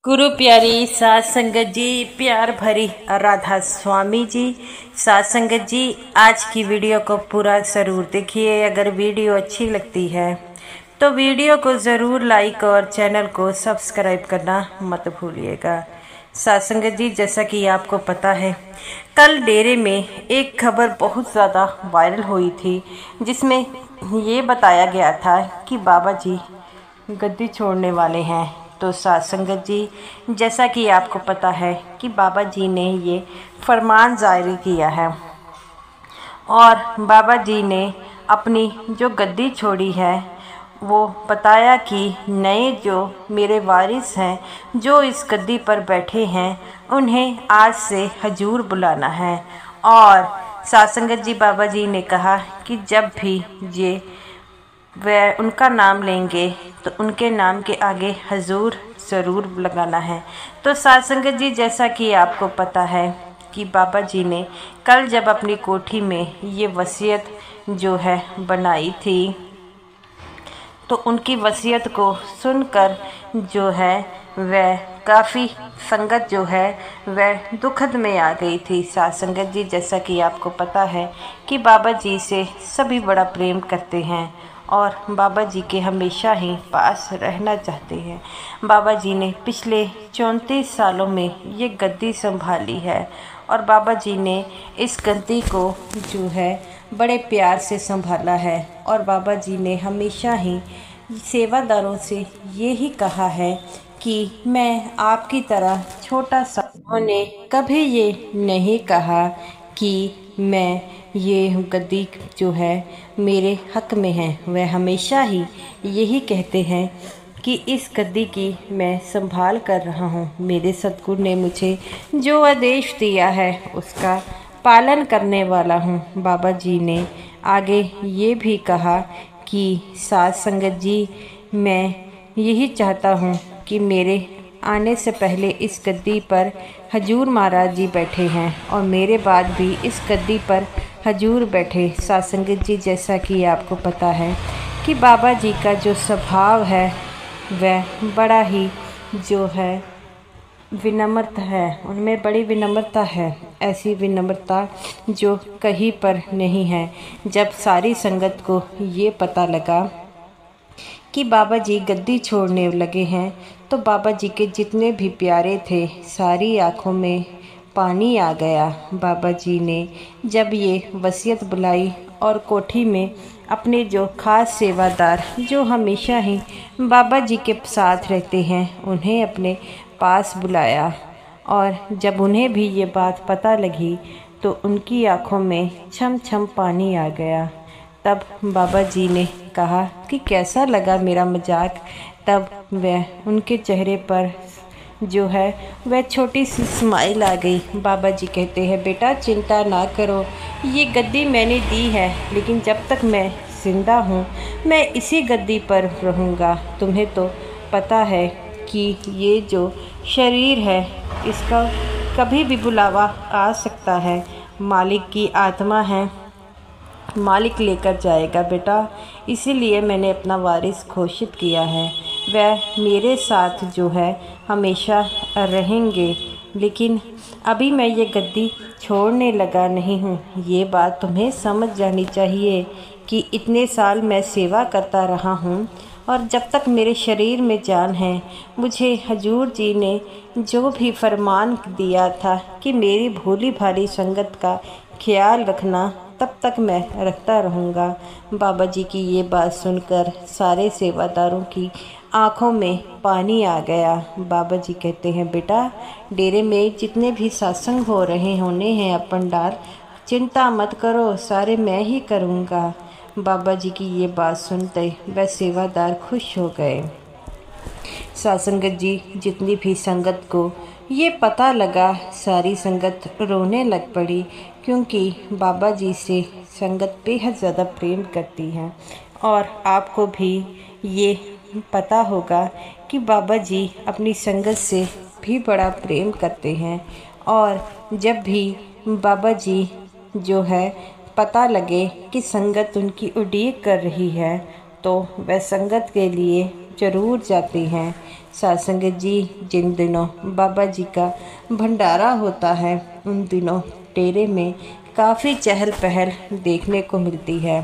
गुरु प्यारी सात संगत जी, प्यार भरी राधा स्वामी जी। सात संगत जी, आज की वीडियो को पूरा ज़रूर देखिए। अगर वीडियो अच्छी लगती है तो वीडियो को ज़रूर लाइक और चैनल को सब्सक्राइब करना मत भूलिएगा। सात संगत जी, जैसा कि आपको पता है, कल डेरे में एक खबर बहुत ज़्यादा वायरल हुई थी, जिसमें ये बताया गया था कि बाबा जी गद्दी छोड़ने वाले हैं। तो सात संगत जी, जैसा कि आपको पता है कि बाबा जी ने ये फरमान जारी किया है और बाबा जी ने अपनी जो गद्दी छोड़ी है वो बताया कि नए जो मेरे वारिस हैं, जो इस गद्दी पर बैठे हैं, उन्हें आज से हजूर बुलाना है। और सात संगत जी, बाबा जी ने कहा कि जब भी ये वह उनका नाम लेंगे तो उनके नाम के आगे हजूर ज़रूर लगाना है। तो सात संगत जी, जैसा कि आपको पता है कि बाबा जी ने कल जब अपनी कोठी में ये वसीयत जो है बनाई थी, तो उनकी वसीयत को सुनकर जो है वह काफ़ी संगत जो है वह दुखद में आ गई थी। सात संगत जी, जैसा कि आपको पता है कि बाबा जी से सभी बड़ा प्रेम करते हैं और बाबा जी के हमेशा ही पास रहना चाहते हैं। बाबा जी ने पिछले 34 सालों में ये गद्दी संभाली है और बाबा जी ने इस गद्दी को जो है बड़े प्यार से संभाला है। और बाबा जी ने हमेशा ही सेवादारों से ये ही कहा है कि मैं आपकी तरह छोटा सा, उन्होंने कभी ये नहीं कहा कि मैं ये गद्दी जो है मेरे हक में है। वह हमेशा ही यही कहते हैं कि इस गद्दी की मैं संभाल कर रहा हूँ। मेरे सतगुरु ने मुझे जो आदेश दिया है उसका पालन करने वाला हूँ। बाबा जी ने आगे ये भी कहा कि सात संगत जी, मैं यही चाहता हूँ कि मेरे आने से पहले इस गद्दी पर हजूर महाराज जी बैठे हैं और मेरे बाद भी इस गद्दी पर हजूर बैठे। सात संगत जी, जैसा कि आपको पता है कि बाबा जी का जो स्वभाव है वह बड़ा ही जो है विनम्र है, उनमें बड़ी विनम्रता है। ऐसी विनम्रता जो कहीं पर नहीं है। जब सारी संगत को ये पता लगा कि बाबा जी गद्दी छोड़ने लगे हैं तो बाबा जी के जितने भी प्यारे थे, सारी आँखों में पानी आ गया। बाबा जी ने जब ये वसीयत बुलाई और कोठी में अपने जो खास सेवादार जो हमेशा ही बाबा जी के साथ रहते हैं, उन्हें अपने पास बुलाया। और जब उन्हें भी ये बात पता लगी तो उनकी आँखों में छम छम पानी आ गया। तब बाबा जी ने कहा कि कैसा लगा मेरा मजाक। तब वह उनके चेहरे पर जो है वह छोटी सी स्माइल आ गई। बाबा जी कहते हैं, बेटा चिंता ना करो, ये गद्दी मैंने दी है, लेकिन जब तक मैं जिंदा हूँ मैं इसी गद्दी पर रहूँगा। तुम्हें तो पता है कि ये जो शरीर है इसका कभी भी बुलावा आ सकता है। मालिक की आत्मा है, मालिक लेकर जाएगा बेटा। इसीलिए मैंने अपना वारिस घोषित किया है। वह मेरे साथ जो है हमेशा रहेंगे, लेकिन अभी मैं ये गद्दी छोड़ने लगा नहीं हूँ। ये बात तुम्हें समझ जानी चाहिए कि इतने साल मैं सेवा करता रहा हूँ और जब तक मेरे शरीर में जान है, मुझे हजूर जी ने जो भी फरमान दिया था कि मेरी भोली भाली संगत का ख्याल रखना, तब तक मैं रखता रहूँगा। बाबा जी की ये बात सुनकर सारे सेवादारों की आँखों में पानी आ गया। बाबा जी कहते हैं, बेटा डेरे में जितने भी सत्संग हो रहे होने हैं अपन डार, चिंता मत करो, सारे मैं ही करूँगा। बाबा जी की ये बात सुनते वह सेवादार खुश हो गए। सात संगत जी, जितनी भी संगत को ये पता लगा, सारी संगत रोने लग पड़ी, क्योंकि बाबा जी से संगत बेहद ज़्यादा प्रेम करती है। और आपको भी ये पता होगा कि बाबा जी अपनी संगत से भी बड़ा प्रेम करते हैं। और जब भी बाबा जी जो है पता लगे कि संगत उनकी उड़ीक कर रही है, तो वह संगत के लिए जरूर जाती हैं। साध संगत जी, जिन दिनों बाबा जी का भंडारा होता है उन दिनों डेरे में काफ़ी चहल पहल देखने को मिलती है।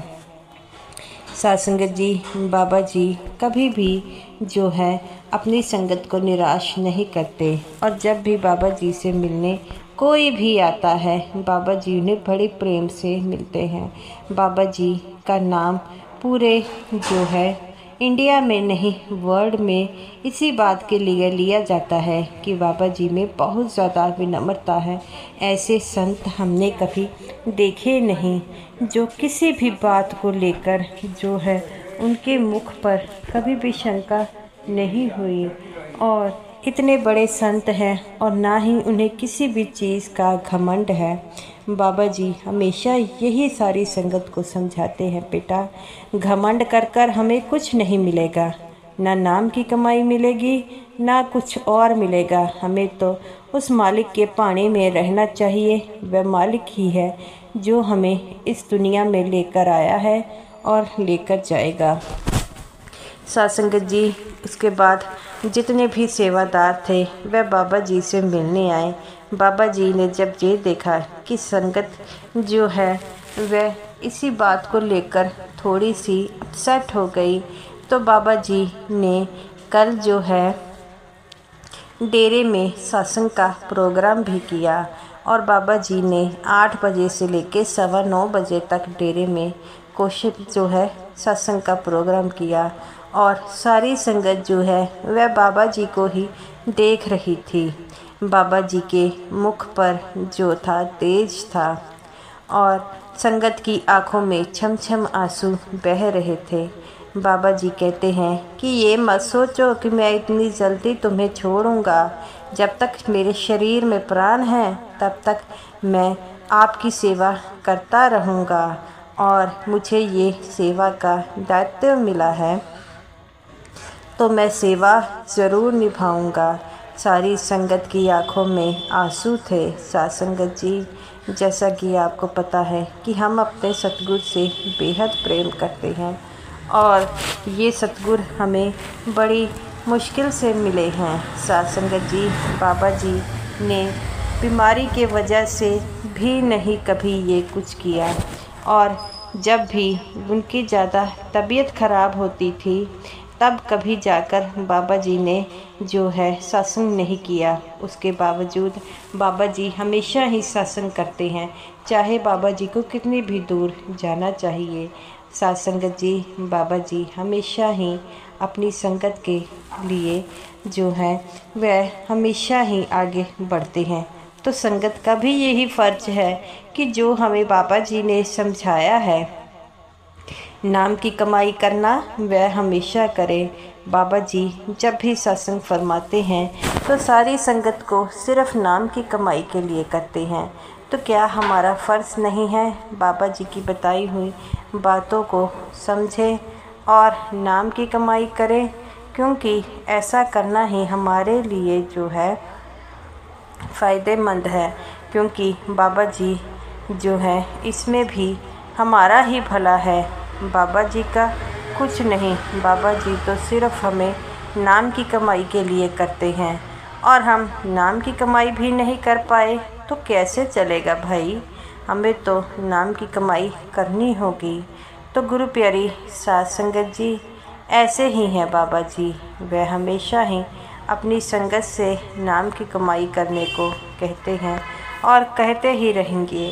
साध संगत जी, बाबा जी कभी भी जो है अपनी संगत को निराश नहीं करते और जब भी बाबा जी से मिलने कोई भी आता है बाबा जी उन्हें बड़े प्रेम से मिलते हैं। बाबा जी का नाम पूरे जो है इंडिया में नहीं वर्ल्ड में इसी बात के लिए लिया जाता है कि बाबा जी में बहुत ज़्यादा विनम्रता है। ऐसे संत हमने कभी देखे नहीं जो किसी भी बात को लेकर जो है उनके मुख पर कभी भी शंका नहीं हुई और इतने बड़े संत हैं और ना ही उन्हें किसी भी चीज़ का घमंड है। बाबा जी हमेशा यही सारी संगत को समझाते हैं, बेटा घमंड कर कर हमें कुछ नहीं मिलेगा, ना नाम की कमाई मिलेगी ना कुछ और मिलेगा। हमें तो उस मालिक के पानी में रहना चाहिए। वह मालिक ही है जो हमें इस दुनिया में लेकर आया है और लेकर जाएगा। साध संगत जी, उसके बाद जितने भी सेवादार थे वह बाबा जी से मिलने आए। बाबा जी ने जब ये देखा कि संगत जो है वह इसी बात को लेकर थोड़ी सी अपसेट हो गई तो बाबा जी ने कल जो है डेरे में सत्संग का प्रोग्राम भी किया और बाबा जी ने 8 बजे से लेकर 9:15 बजे तक डेरे में कोशिश जो है सत्संग का प्रोग्राम किया और सारी संगत जो है वह बाबा जी को ही देख रही थी। बाबा जी के मुख पर जो था तेज था और संगत की आंखों में छम छम आंसू बह रहे थे। बाबा जी कहते हैं कि ये मत सोचो कि मैं इतनी जल्दी तुम्हें छोड़ूंगा। जब तक मेरे शरीर में प्राण है तब तक मैं आपकी सेवा करता रहूँगा और मुझे ये सेवा का दायित्व मिला है तो मैं सेवा ज़रूर निभाऊंगा। सारी संगत की आंखों में आंसू थे। साध संगत जी, जैसा कि आपको पता है कि हम अपने सतगुरु से बेहद प्रेम करते हैं और ये सतगुरु हमें बड़ी मुश्किल से मिले हैं। साध संगत जी, बाबा जी ने बीमारी के वजह से भी नहीं कभी ये कुछ किया और जब भी उनकी ज़्यादा तबीयत ख़राब होती थी तब कभी जाकर बाबा जी ने जो है सत्संग नहीं किया। उसके बावजूद बाबा जी हमेशा ही सत्संग करते हैं, चाहे बाबा जी को कितनी भी दूर जाना चाहिए। साध संगत जी, बाबा जी हमेशा ही अपनी संगत के लिए जो है वह हमेशा ही आगे बढ़ते हैं। तो संगत का भी यही फ़र्ज है कि जो हमें बाबा जी ने समझाया है नाम की कमाई करना वह हमेशा करे। बाबा जी जब भी सत्संग फरमाते हैं तो सारी संगत को सिर्फ नाम की कमाई के लिए करते हैं। तो क्या हमारा फ़र्ज़ नहीं है बाबा जी की बताई हुई बातों को समझें और नाम की कमाई करें, क्योंकि ऐसा करना ही हमारे लिए जो है फ़ायदेमंद है। क्योंकि बाबा जी जो है इसमें भी हमारा ही भला है, बाबा जी का कुछ नहीं। बाबा जी तो सिर्फ हमें नाम की कमाई के लिए करते हैं और हम नाम की कमाई भी नहीं कर पाए तो कैसे चलेगा भाई। हमें तो नाम की कमाई करनी होगी। तो गुरु प्यारी साध संगत जी, ऐसे ही हैं बाबा जी, वह हमेशा ही अपनी संगत से नाम की कमाई करने को कहते हैं और कहते ही रहेंगे।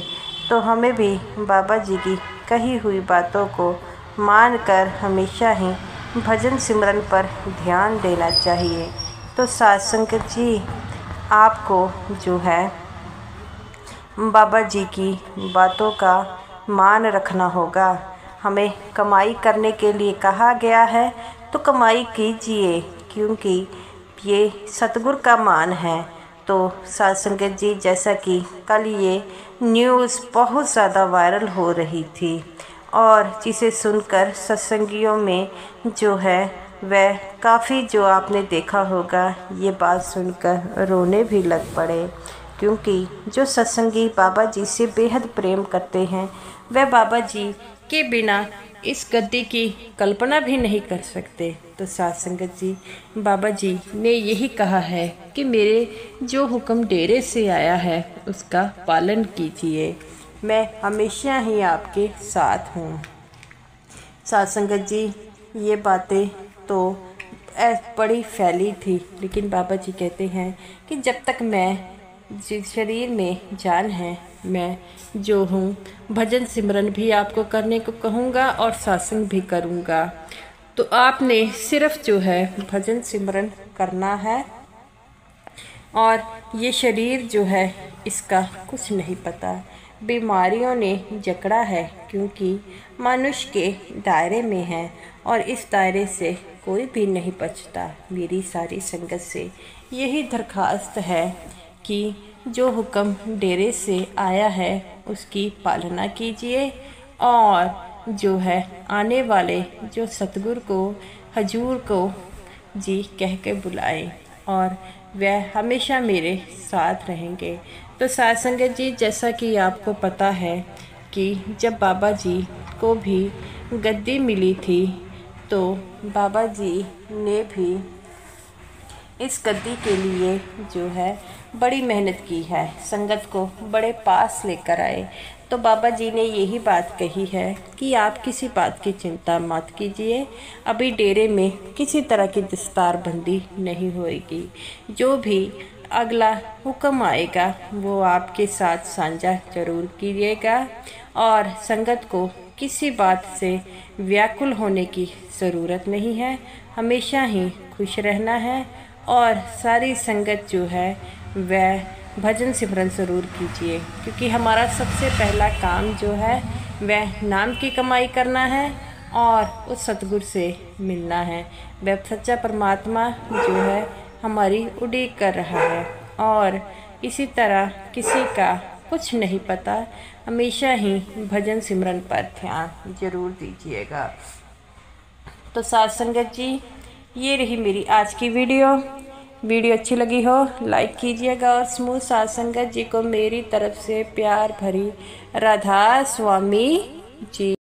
तो हमें भी बाबा जी की कही हुई बातों को मानकर हमेशा ही भजन सिमरन पर ध्यान देना चाहिए। तो साध संगत जी, आपको जो है बाबा जी की बातों का मान रखना होगा। हमें कमाई करने के लिए कहा गया है तो कमाई कीजिए, क्योंकि ये सतगुरु का मान है। तो साध संगत जी, जैसा कि कल ये न्यूज़ बहुत ज़्यादा वायरल हो रही थी और जिसे सुनकर सत्संगियों में जो है वह काफ़ी जो आपने देखा होगा ये बात सुनकर रोने भी लग पड़े, क्योंकि जो सत्संगी बाबा जी से बेहद प्रेम करते हैं वह बाबा जी के बिना इस गद्दी की कल्पना भी नहीं कर सकते। तो साध संगत जी, बाबा जी ने यही कहा है कि मेरे जो हुक्म डेरे से आया है उसका पालन कीजिए, मैं हमेशा ही आपके साथ हूँ। साध संगत जी, ये बातें तो बड़ी फैली थी, लेकिन बाबा जी कहते हैं कि जब तक मैं शरीर में जान है, मैं जो हूँ भजन सिमरन भी आपको करने को कहूँगा और सत्संग भी करूँगा। तो आपने सिर्फ जो है भजन सिमरन करना है, और ये शरीर जो है इसका कुछ नहीं पता। बीमारियों ने जकड़ा है क्योंकि मनुष्य के दायरे में है, और इस दायरे से कोई भी नहीं बचता। मेरी सारी संगत से यही दरखास्त है कि जो हुक्म डेरे से आया है उसकी पालना कीजिए, और जो है आने वाले जो सतगुरु को, हजूर को जी कह के बुलाएं, और वह हमेशा मेरे साथ रहेंगे। तो साध संगत जी, जैसा कि आपको पता है कि जब बाबा जी को भी गद्दी मिली थी तो बाबा जी ने भी इस गद्दी के लिए जो है बड़ी मेहनत की है, संगत को बड़े पास लेकर आए। तो बाबा जी ने यही बात कही है कि आप किसी बात की चिंता मत कीजिए, अभी डेरे में किसी तरह की दस्तारबंदी नहीं होएगी। जो भी अगला हुक्म आएगा वो आपके साथ साझा जरूर कीजिएगा, और संगत को किसी बात से व्याकुल होने की ज़रूरत नहीं है, हमेशा ही खुश रहना है। और सारी संगत जो है वह भजन सिमरन ज़रूर कीजिए, क्योंकि हमारा सबसे पहला काम जो है वह नाम की कमाई करना है और उस सतगुरु से मिलना है। वह सच्चा परमात्मा जो है हमारी उड़ीक कर रहा है, और इसी तरह किसी का कुछ नहीं पता। हमेशा ही भजन सिमरन पर ध्यान जरूर दीजिएगा। तो साध संगत जी, ये रही मेरी आज की वीडियो अच्छी लगी हो लाइक कीजिएगा, और समूह साध संगत जी को मेरी तरफ से प्यार भरी राधा स्वामी जी।